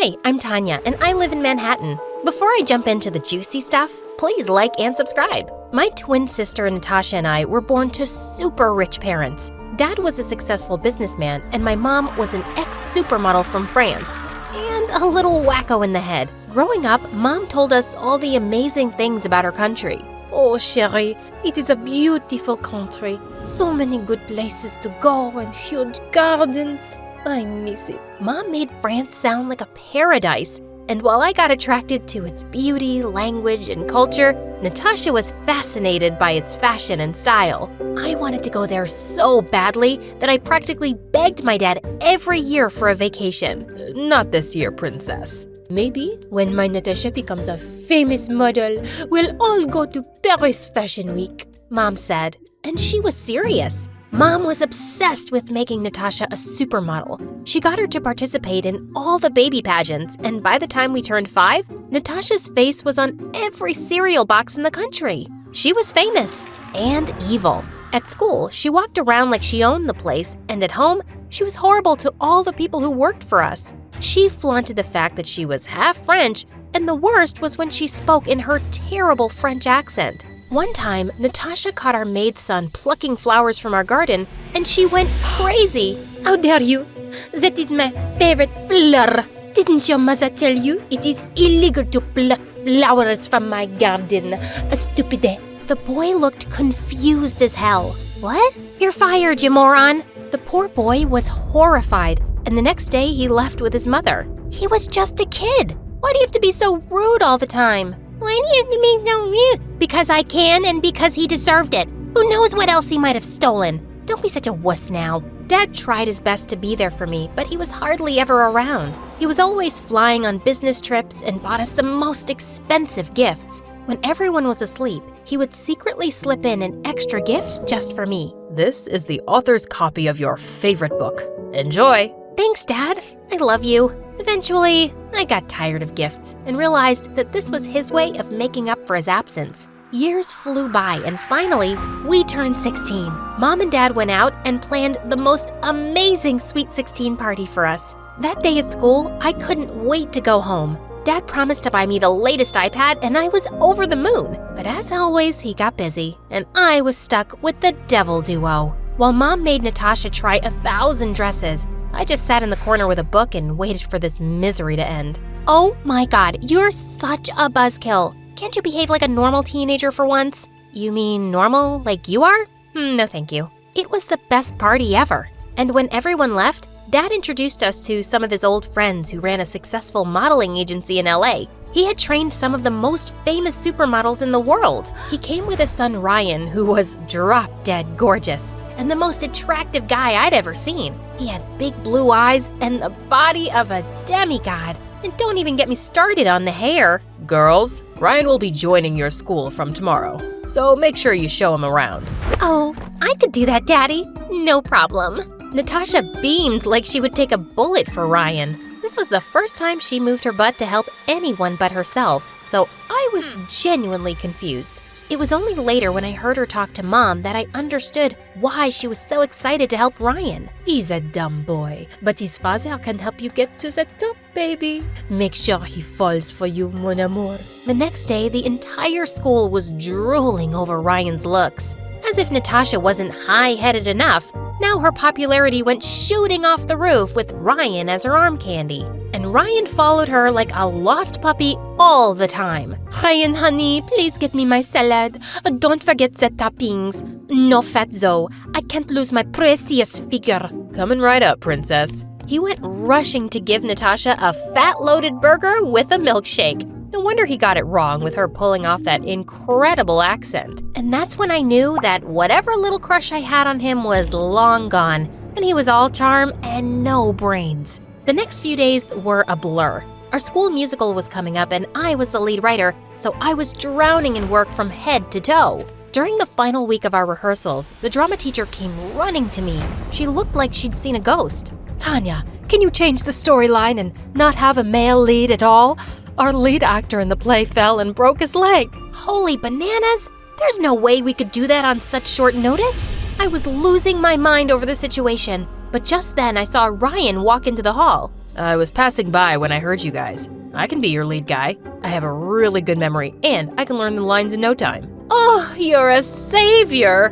Hi, I'm Tanya, and I live in Manhattan. Before I jump into the juicy stuff, please like and subscribe. My twin sister Natasha and I were born to super rich parents. Dad was a successful businessman, and my mom was an ex-supermodel from France. And a little wacko in the head. Growing up, Mom told us all the amazing things about her country. Oh, chérie, it is a beautiful country. So many good places to go and huge gardens. I miss it. Mom made France sound like a paradise. And while I got attracted to its beauty, language, and culture, Natasha was fascinated by its fashion and style. I wanted to go there so badly that I practically begged my dad every year for a vacation. Not this year, princess. Maybe when my Natasha becomes a famous model, we'll all go to Paris Fashion Week, Mom said. And she was serious. Mom was obsessed with making Natasha a supermodel. She got her to participate in all the baby pageants, and by the time we turned 5, Natasha's face was on every cereal box in the country. She was famous and evil. At school, she walked around like she owned the place, and at home, she was horrible to all the people who worked for us. She flaunted the fact that she was half French, and the worst was when she spoke in her terrible French accent. One time, Natasha caught our maid's son plucking flowers from our garden, and she went crazy. How dare you? That is my favorite flower. Didn't your mother tell you it is illegal to pluck flowers from my garden? Stupide. The boy looked confused as hell. What? You're fired, you moron. The poor boy was horrified, and the next day he left with his mother. He was just a kid. Why do you have to be so rude all the time? Why do you have to be so rude? Because I can and because he deserved it. Who knows what else he might have stolen? Don't be such a wuss now. Dad tried his best to be there for me, but he was hardly ever around. He was always flying on business trips and bought us the most expensive gifts. When everyone was asleep, he would secretly slip in an extra gift just for me. This is the author's copy of your favorite book. Enjoy! Thanks, Dad. I love you. Eventually, I got tired of gifts and realized that this was his way of making up for his absence. Years flew by, and finally, we turned 16. Mom and Dad went out and planned the most amazing Sweet 16 party for us. That day at school, I couldn't wait to go home. Dad promised to buy me the latest iPad, and I was over the moon. But as always, he got busy, and I was stuck with the devil duo. While Mom made Natasha try 1,000 dresses, I just sat in the corner with a book and waited for this misery to end. Oh my God, you're such a buzzkill. Can't you behave like a normal teenager for once? You mean normal like you are? No thank you. It was the best party ever. And when everyone left, Dad introduced us to some of his old friends who ran a successful modeling agency in LA. He had trained some of the most famous supermodels in the world. He came with his son Ryan, who was drop-dead gorgeous, and the most attractive guy I'd ever seen. He had big blue eyes and the body of a demigod. And don't even get me started on the hair. Girls, Ryan will be joining your school from tomorrow, so make sure you show him around. Oh, I could do that, Daddy. No problem. Natasha beamed like she would take a bullet for Ryan. This was the first time she moved her butt to help anyone but herself, so I was genuinely confused. It was only later when I heard her talk to Mom that I understood why she was so excited to help Ryan. He's a dumb boy, but his father can help you get to the top, baby. Make sure he falls for you, mon amour. The next day, the entire school was drooling over Ryan's looks. As if Natasha wasn't high-headed enough, now her popularity went shooting off the roof with Ryan as her arm candy. And Ryan followed her like a lost puppy all the time. Ryan, honey, please get me my salad. Don't forget the toppings. No fat though. I can't lose my precious figure. Coming right up, princess. He went rushing to give Natasha a fat-loaded burger with a milkshake. No wonder he got it wrong with her pulling off that incredible accent. And that's when I knew that whatever little crush I had on him was long gone, and he was all charm and no brains. The next few days were a blur. Our school musical was coming up and I was the lead writer, so I was drowning in work from head to toe. During the final week of our rehearsals, the drama teacher came running to me. She looked like she'd seen a ghost. Tanya, can you change the storyline and not have a male lead at all? Our lead actor in the play fell and broke his leg. Holy bananas! There's no way we could do that on such short notice. I was losing my mind over the situation, but just then I saw Ryan walk into the hall. I was passing by when I heard you guys. I can be your lead guy. I have a really good memory, and I can learn the lines in no time. Oh, you're a savior!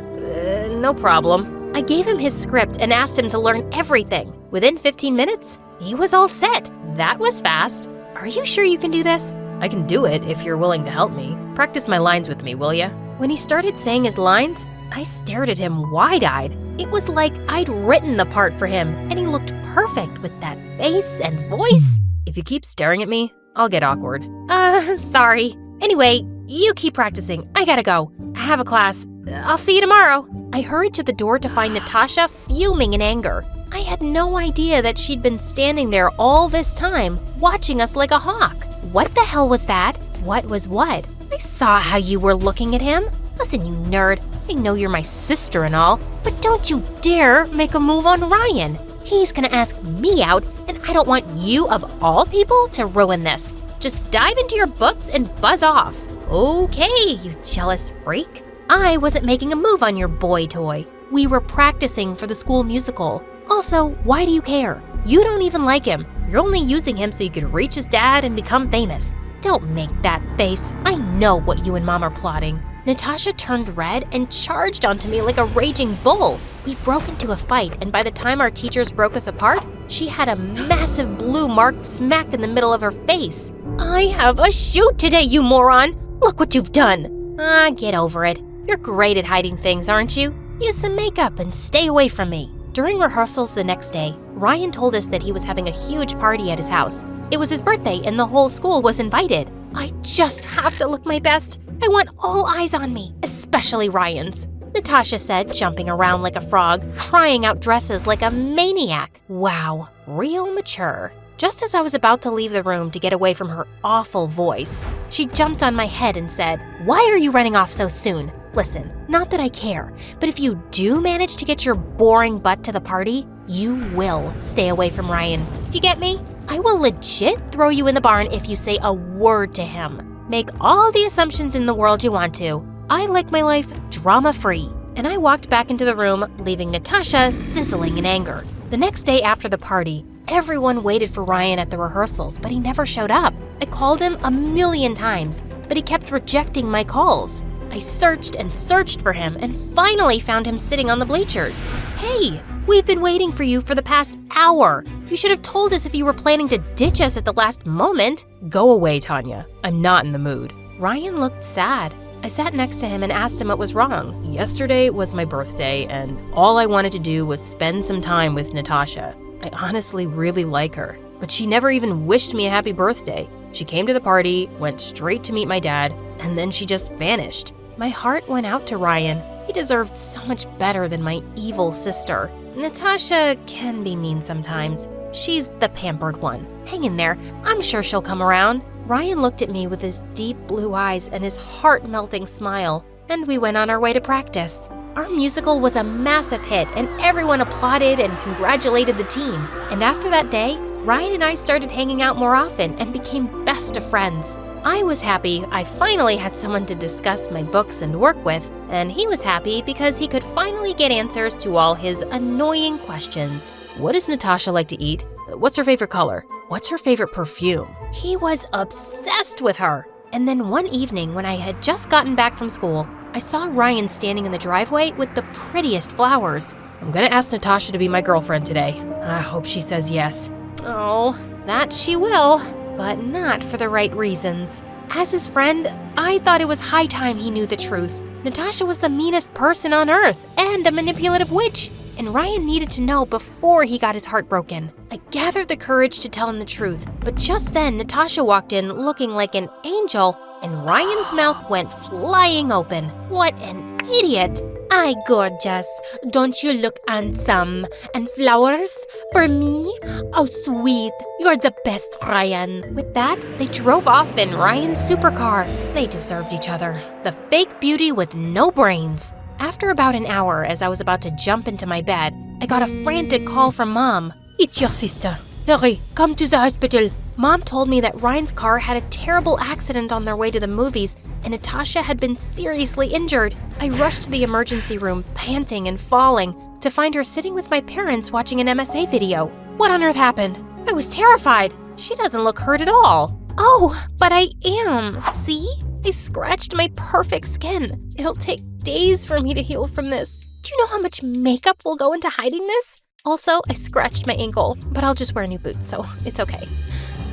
No problem. I gave him his script and asked him to learn everything. Within 15 minutes, he was all set. That was fast. Are you sure you can do this? I can do it if you're willing to help me. Practice my lines with me, will ya? When he started saying his lines, I stared at him wide-eyed. It was like I'd written the part for him, and he looked perfect with that face and voice. If you keep staring at me, I'll get awkward. Sorry. Anyway, you keep practicing. I gotta go. I have a class. I'll see you tomorrow. I hurried to the door to find Natasha fuming in anger. I had no idea that she'd been standing there all this time, watching us like a hawk. What the hell was that? What was what? I saw how you were looking at him. Listen, you nerd, I know you're my sister and all, but don't you dare make a move on Ryan. He's gonna ask me out, and I don't want you, of all people, to ruin this. Just dive into your books and buzz off. Okay, you jealous freak. I wasn't making a move on your boy toy. We were practicing for the school musical. Also, why do you care? You don't even like him. You're only using him so you could reach his dad and become famous. Don't make that face. I know what you and Mom are plotting. Natasha turned red and charged onto me like a raging bull. We broke into a fight, and by the time our teachers broke us apart, she had a massive blue mark smack in the middle of her face. I have a shoot today, you moron! Look what you've done! Get over it. You're great at hiding things, aren't you? Use some makeup and stay away from me. During rehearsals the next day, Ryan told us that he was having a huge party at his house. It was his birthday and the whole school was invited. I just have to look my best. I want all eyes on me, especially Ryan's. Natasha said, jumping around like a frog, trying out dresses like a maniac. Wow, real mature. Just as I was about to leave the room to get away from her awful voice, she jumped on my head and said, "Why are you running off so soon? Listen, not that I care, but if you do manage to get your boring butt to the party, you will stay away from Ryan. Do you get me? I will legit throw you in the barn if you say a word to him. Make all the assumptions in the world you want to. I like my life drama-free." And I walked back into the room, leaving Natasha sizzling in anger. The next day after the party, everyone waited for Ryan at the rehearsals, but he never showed up. I called him a million times, but he kept rejecting my calls. I searched and searched for him and finally found him sitting on the bleachers. Hey, we've been waiting for you for the past hour. You should have told us if you were planning to ditch us at the last moment. Go away, Tanya. I'm not in the mood. Ryan looked sad. I sat next to him and asked him what was wrong. Yesterday was my birthday, and all I wanted to do was spend some time with Natasha. I honestly really like her, but she never even wished me a happy birthday. She came to the party, went straight to meet my dad, and then she just vanished. My heart went out to Ryan. He deserved so much better than my evil sister. Natasha can be mean sometimes. She's the pampered one. Hang in there. I'm sure she'll come around. Ryan looked at me with his deep blue eyes and his heart-melting smile, and we went on our way to practice. Our musical was a massive hit, and everyone applauded and congratulated the team. And after that day, Ryan and I started hanging out more often and became best of friends. I was happy I finally had someone to discuss my books and work with, and he was happy because he could finally get answers to all his annoying questions. What does Natasha like to eat? What's her favorite color? What's her favorite perfume? He was obsessed with her. And then one evening when I had just gotten back from school, I saw Ryan standing in the driveway with the prettiest flowers. I'm gonna ask Natasha to be my girlfriend today. I hope she says yes. Oh, that she will, but not for the right reasons. As his friend, I thought it was high time he knew the truth. Natasha was the meanest person on earth and a manipulative witch, and Ryan needed to know before he got his heart broken. I gathered the courage to tell him the truth, but just then Natasha walked in looking like an angel, and Ryan's mouth went flying open. What an idiot! "Ay, gorgeous, don't you look handsome? And flowers? For me? Oh, sweet, you're the best, Ryan." With that, they drove off in Ryan's supercar. They deserved each other. The fake beauty with no brains. After about an hour, as I was about to jump into my bed, I got a frantic call from Mom. "It's your sister. Hurry, come to the hospital." Mom told me that Ryan's car had a terrible accident on their way to the movies, and Natasha had been seriously injured. I rushed to the emergency room, panting and falling, to find her sitting with my parents watching an MSA video. What on earth happened? I was terrified. She doesn't look hurt at all. Oh, but I am. See? I scratched my perfect skin. It'll take days for me to heal from this. Do you know how much makeup will go into hiding this? Also, I scratched my ankle, but I'll just wear new boots, so it's okay.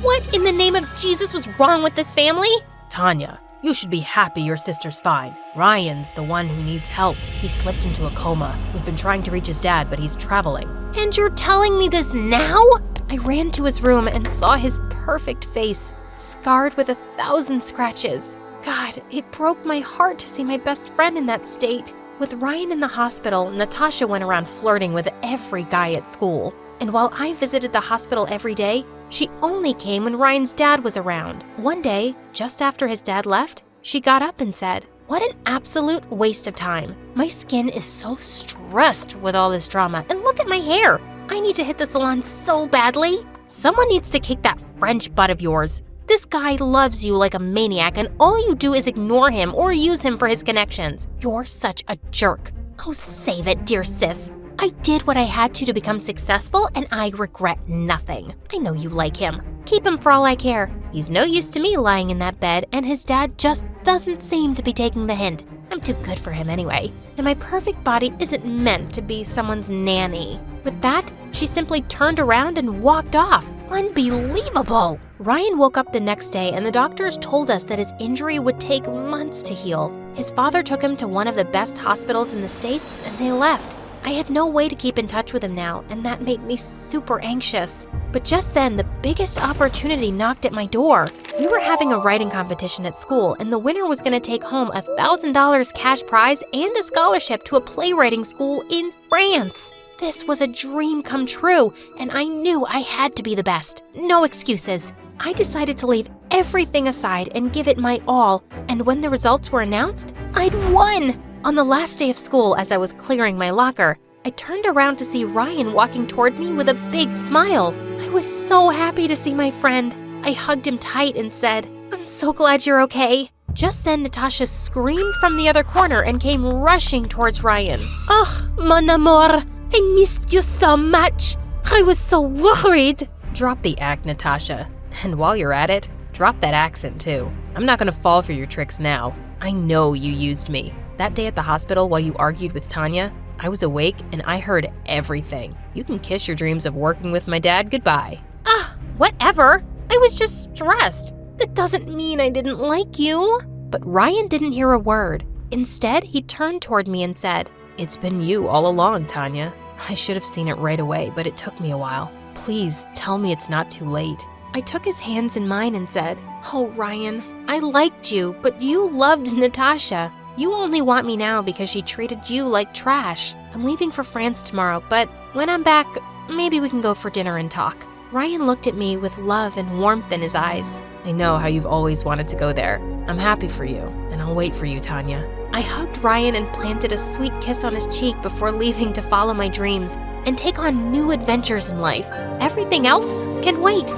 What in the name of Jesus was wrong with this family? Tanya, you should be happy your sister's fine. Ryan's the one who needs help. He slipped into a coma. We've been trying to reach his dad, but he's traveling. And you're telling me this now? I ran to his room and saw his perfect face, scarred with 1,000 scratches. God, it broke my heart to see my best friend in that state. With Ryan in the hospital, Natasha went around flirting with every guy at school. And while I visited the hospital every day, she only came when Ryan's dad was around. One day, just after his dad left, she got up and said, "What an absolute waste of time. My skin is so stressed with all this drama, and look at my hair. I need to hit the salon so badly. Someone needs to kick that French butt of yours. This guy loves you like a maniac, and all you do is ignore him or use him for his connections. You're such a jerk." Oh, save it, dear sis. I did what I had to become successful, and I regret nothing. I know you like him. Keep him for all I care. He's no use to me lying in that bed, and his dad just doesn't seem to be taking the hint. I'm too good for him anyway, and my perfect body isn't meant to be someone's nanny. With that, she simply turned around and walked off. Unbelievable! Ryan woke up the next day, and the doctors told us that his injury would take months to heal. His father took him to one of the best hospitals in the States, and they left. I had no way to keep in touch with him now, and that made me super anxious. But just then, the biggest opportunity knocked at my door. We were having a writing competition at school, and the winner was going to take home a $1,000 cash prize and a scholarship to a playwriting school in France. This was a dream come true, and I knew I had to be the best. No excuses. I decided to leave everything aside and give it my all, and when the results were announced, I'd won! On the last day of school, as I was clearing my locker, I turned around to see Ryan walking toward me with a big smile. I was so happy to see my friend. I hugged him tight and said, "I'm so glad you're okay." Just then, Natasha screamed from the other corner and came rushing towards Ryan. "Oh, mon amour, I missed you so much. I was so worried." Drop the act, Natasha. And while you're at it, drop that accent too. I'm not gonna fall for your tricks now. I know you used me. That day at the hospital while you argued with Tanya, I was awake and I heard everything. You can kiss your dreams of working with my dad goodbye. Whatever. I was just stressed. That doesn't mean I didn't like you. But Ryan didn't hear a word. Instead, he turned toward me and said, It's been you all along, Tanya. I should have seen it right away, but it took me a while. Please tell me it's not too late. I took his hands in mine and said, "Oh, Ryan, I liked you, but you loved Natasha. You only want me now because she treated you like trash. I'm leaving for France tomorrow, but when I'm back, maybe we can go for dinner and talk." Ryan looked at me with love and warmth in his eyes. I know how you've always wanted to go there. I'm happy for you, and I'll wait for you, Tanya. I hugged Ryan and planted a sweet kiss on his cheek before leaving to follow my dreams and take on new adventures in life. Everything else can wait.